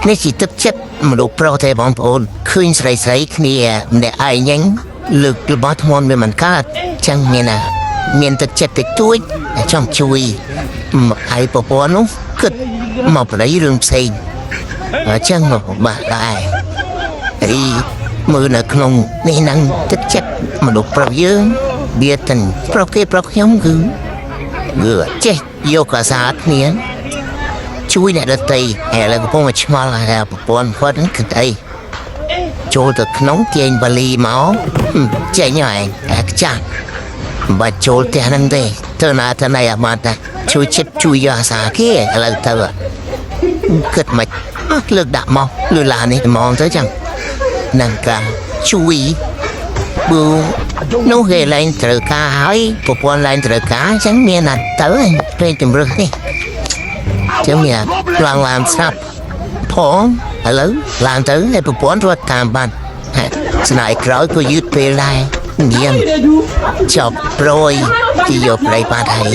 នេះជាទឹកចិត្តមនុស្សប្រុសទេបងប្អូនឃើញស្រីគ្នាម្នាក់ឯងញ៉ាំងលើករបស់ធ្ងន់វាមិនកើតចឹងមានទឹកចិត្តតិចតួចចង់ជួយហើយប្រពន្ធនោះគិតមកប្រៃរឿងផ្សេងចឹងមកបាក់ដែររីមើលនៅក្នុងនេះនឹងទឹកចិត្តមនុស្សប្រុសយើងវាទាំងប្រុសគេប្រុសខ្ញុំគឺចេះយកអាសាគ្នាជួយអ្នកដទៃហើយលើកំពុងឆ្ងល់ថាប្រពន្ធគាត់នឹងគិតអីចូលទៅក្នុងទាញបាលីមកចេញហើយអាចាស់បាច់ចូលផ្ទះហ្នឹងទេទៅណាទៅណៃអាម៉ាត់ជួយចិត្តជួយយកអាសាគេឥឡូវទៅគិតមិនលើកដាក់មកលើឡាននេះហ្មងទៅចឹងនឹងការជួយប៊ូនោះគេឡើងត្រូវការហើយប្រពន្ធឡើងត្រូវការអញ្ចឹងមានតែទៅព្រេងជំរឹះនេះចឹងមានឡើងស្រាប់ផងឥឡូវឡើងទៅឲ្យប្រពន្ធរត់តាមបានស្នាយក្រោយក៏យឺតពេលដែរញៀនចប់ប្រួយជាយកប្រៃបាត់ហើយ